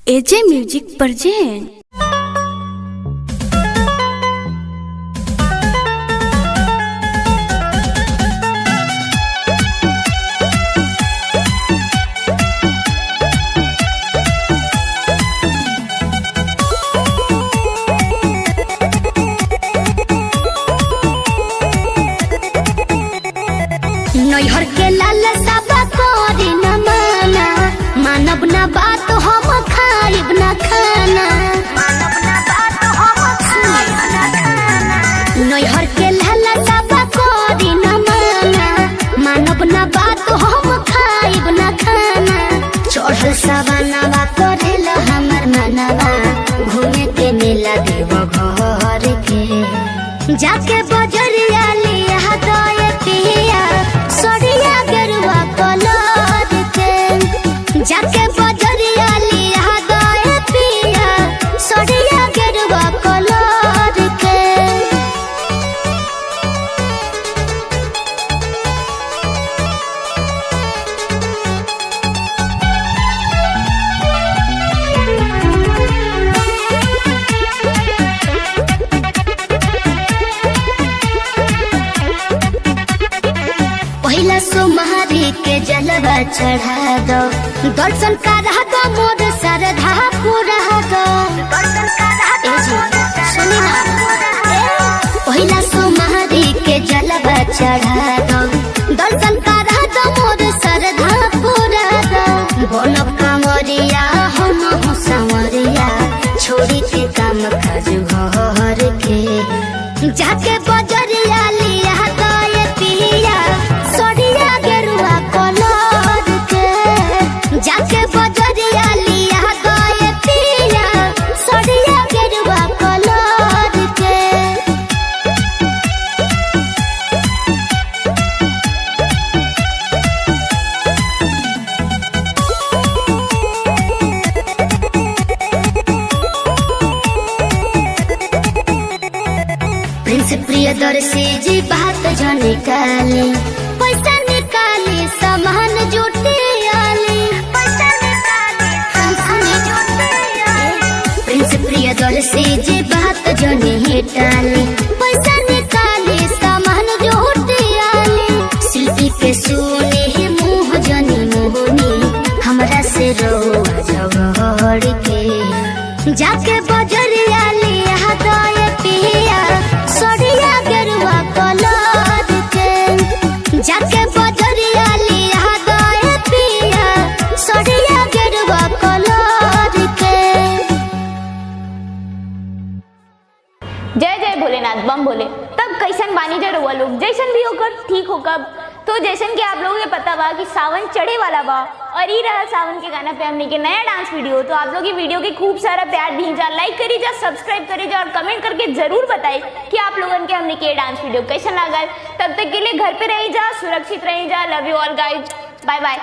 एजे music present. नैहर के लाल साबा कोरी न माना, मानब ना बात हम खाइब ना खाना, मानब ना बात हम खाइब ना खाना। नैहर के लाल साबा कोरी न माना, मानब ना बात हम खाइब ना खाना। चढ़ल सवानवा करेला हमर मनवा, घूमे के मेला देव घर के। जाके बजरिया लिया दए पिया, सरिया गेरुआ कलर के। जाके बजरिया लिया दए पिया, सरिया गेरुआ कलर के। पहिला सोमवारी के जलवा चढ़ा दो, दर्शन करा दो मोर श्रद्धा पूरा दो। सुनी ना, पहिला सोमवारी के जलवा चढ़ा दो, दर्शन करा दो मोर श्रद्धा पूरा दो। बनब कांवरिया हम हो सांवरिया, छोड़ी के काम काज घर के। जाके बजरिया लिया दए पिया, सरिया गेरुआ कलर के। जाके बजरिया लिया दए पिया, सरिया गेरुआ कलर के। प्रिंस प्रियदर्शी जी बात जो निकाली, पैसा निकाली सामान जुटे आली, पैसा निकाली सामान जुटे आली। प्रिंस प्रियदर्शी जी बात जो निकाली, पैसा निकाली सामान जुटे आली। शिल्पी के सुने मुँह जनी मोहनी, हमरा से रोआ झगड़ के। जाके बजरिया लिया दए पिया, सरिया गेरुआ कलर के। जाके बजरिया लिया दए पिया, सरिया गेरुआ कलर के। जय जय भोलेनाथ बम भोले। तब कैसन बानी जा रहुआ लोग, जैसन भी होकर ठीक हो कब। तो जैसन कि आप लोगों के पता बा कि सावन चढ़े वाला बा, और ये रहा सावन के गाना पे हमने के नया डांस वीडियो। तो आप लोग ये वीडियो के खूब सारा प्यार दीजा, लाइक करी जा, सब्सक्राइब करी जा, और कमेंट करके जरूर बताई कि आप लोगन के हमने के डांस वीडियो कैसा लगा। तब तक के लिए घर पे रही जा, सुरक्षित रही जा। Love you all guys, bye by.